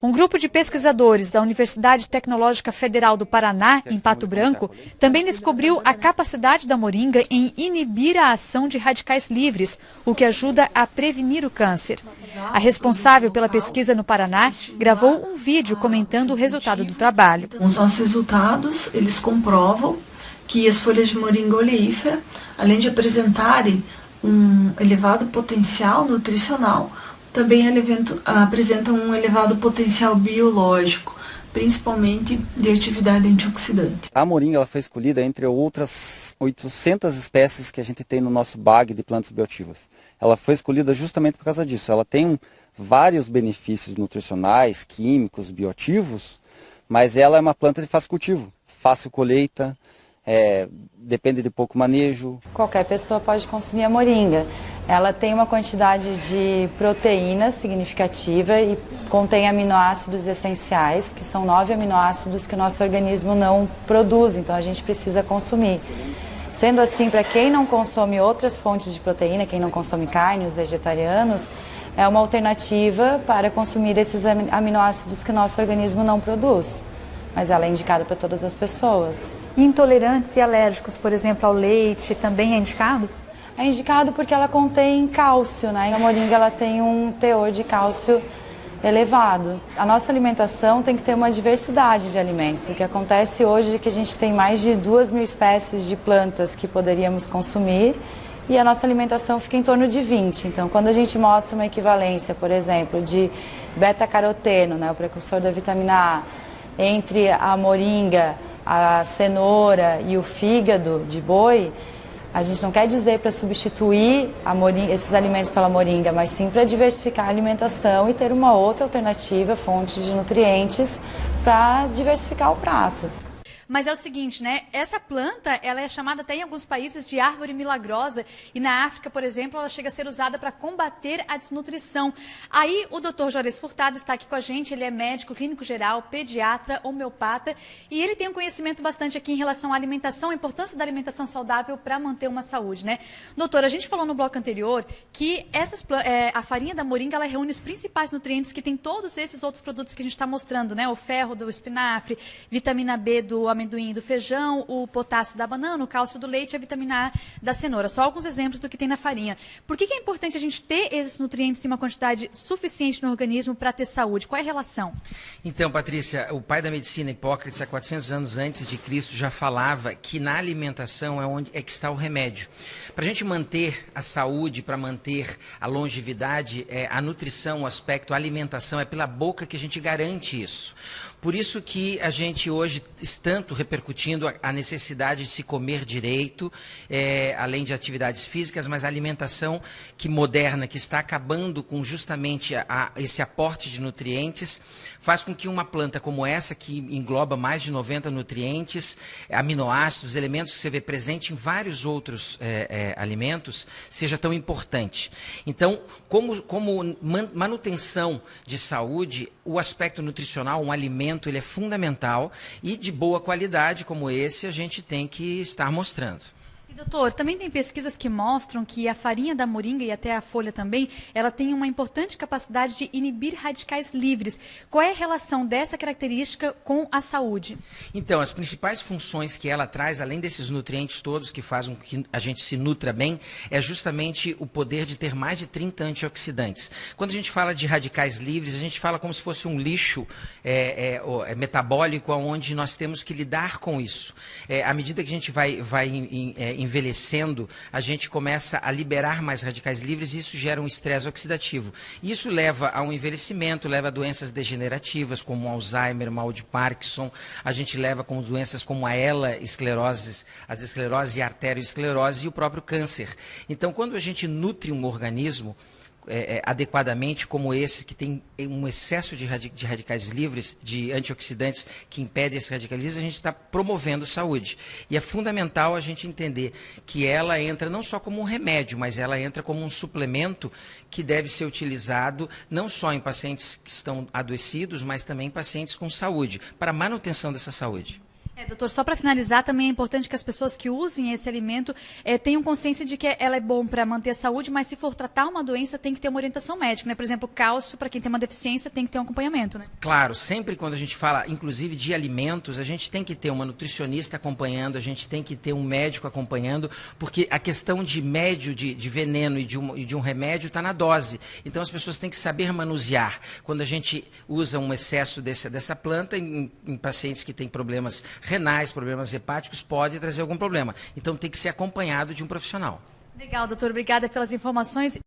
Um grupo de pesquisadores da Universidade Tecnológica Federal do Paraná, em Pato Branco, também descobriu a capacidade da moringa em inibir a ação de radicais livres, o que ajuda a prevenir o câncer. A responsável pela pesquisa no Paraná gravou um vídeo comentando o resultado do trabalho. Os nossos resultados, eles comprovam que as folhas de moringa oleífera, além de apresentarem um elevado potencial nutricional, também apresentam um elevado potencial biológico, principalmente de atividade antioxidante. A moringa ela foi escolhida entre outras 800 espécies que a gente tem no nosso bag de plantas bioativas. Ela foi escolhida justamente por causa disso. Ela tem vários benefícios nutricionais, químicos, bioativos, mas ela é uma planta de fácil cultivo, fácil colheita, depende de pouco manejo. Qualquer pessoa pode consumir a moringa. Ela tem uma quantidade de proteína significativa e contém aminoácidos essenciais, que são 9 aminoácidos que o nosso organismo não produz, então a gente precisa consumir. Sendo assim, para quem não consome outras fontes de proteína, quem não consome carne, os vegetarianos, é uma alternativa para consumir esses aminoácidos que o nosso organismo não produz. Mas ela é indicada para todas as pessoas. Intolerantes e alérgicos, por exemplo, ao leite, também é indicado? É indicado porque ela contém cálcio, né? A moringa ela tem um teor de cálcio elevado. A nossa alimentação tem que ter uma diversidade de alimentos. O que acontece hoje é que a gente tem mais de 2.000 espécies de plantas que poderíamos consumir e a nossa alimentação fica em torno de 20. Então, quando a gente mostra uma equivalência, por exemplo, de beta-caroteno, né, o precursor da vitamina A, entre a moringa, a cenoura e o fígado de boi, a gente não quer dizer para substituir esses alimentos pela moringa, mas sim para diversificar a alimentação e ter uma outra alternativa, fonte de nutrientes, para diversificar o prato. Mas é o seguinte, né? Essa planta, ela é chamada até em alguns países de árvore milagrosa e na África, por exemplo, ela chega a ser usada para combater a desnutrição. Aí o Dr. Juarez Furtado está aqui com a gente, ele é médico, clínico geral, pediatra, homeopata e ele tem um conhecimento bastante aqui em relação à alimentação, a importância da alimentação saudável para manter uma saúde, né? Doutor, a gente falou no bloco anterior que a farinha da moringa, ela reúne os principais nutrientes que tem todos esses outros produtos que a gente está mostrando, né? O ferro do espinafre, vitamina B do amendoim do feijão, o potássio da banana, o cálcio do leite e a vitamina A da cenoura. Só alguns exemplos do que tem na farinha. Por que é importante a gente ter esses nutrientes em uma quantidade suficiente no organismo para ter saúde? Qual é a relação? Então, Patrícia, o pai da medicina, Hipócrates, há 400 anos antes de Cristo, já falava que na alimentação é que está o remédio. Para a gente manter a saúde, para manter a longevidade, a nutrição, o aspecto, a alimentação, é pela boca que a gente garante isso. Por isso que a gente hoje está tanto repercutindo a necessidade de se comer direito, além de atividades físicas, mas a alimentação moderna, que está acabando com justamente esse aporte de nutrientes, faz com que uma planta como essa, que engloba mais de 90 nutrientes, aminoácidos, elementos que você vê presente em vários outros alimentos, seja tão importante. Então, como manutenção de saúde, o aspecto nutricional, um alimento, ele é fundamental e de boa qualidade como esse a gente tem que estar mostrando. E, doutor, também tem pesquisas que mostram que a farinha da moringa e até a folha também, ela tem uma importante capacidade de inibir radicais livres. Qual é a relação dessa característica com a saúde? Então, as principais funções que ela traz, além desses nutrientes todos que fazem com que a gente se nutra bem, é justamente o poder de ter mais de 30 antioxidantes. Quando a gente fala de radicais livres, a gente fala como se fosse um lixo metabólico, onde nós temos que lidar com isso. À medida que a gente vai envelhecendo, a gente começa a liberar mais radicais livres e isso gera um estresse oxidativo. Isso leva a um envelhecimento, leva a doenças degenerativas, como Alzheimer, mal de Parkinson, a gente leva com doenças como a esclerose, as esclerose e a arteriosclerose e o próprio câncer. Então, quando a gente nutre um organismo, adequadamente, como esse, que tem um excesso de radicais livres, de antioxidantes que impedem esses radicais livres, a gente está promovendo saúde. E é fundamental a gente entender que ela entra não só como um remédio, mas ela entra como um suplemento que deve ser utilizado não só em pacientes que estão adoecidos, mas também em pacientes com saúde, para a manutenção dessa saúde. Doutor, só para finalizar, também é importante que as pessoas que usem esse alimento tenham consciência de que ela é bom para manter a saúde, mas se for tratar uma doença, tem que ter uma orientação médica, né? Por exemplo, cálcio, para quem tem uma deficiência, tem que ter um acompanhamento, né? Claro, sempre quando a gente fala, inclusive, de alimentos, a gente tem que ter uma nutricionista acompanhando, a gente tem que ter um médico acompanhando, porque a questão de médio de veneno e de um remédio está na dose. Então, as pessoas têm que saber manusear. Quando a gente usa um excesso dessa planta, em pacientes que têm problemas renais, problemas hepáticos, pode trazer algum problema. Então tem que ser acompanhado de um profissional. Legal, doutor. Obrigada pelas informações.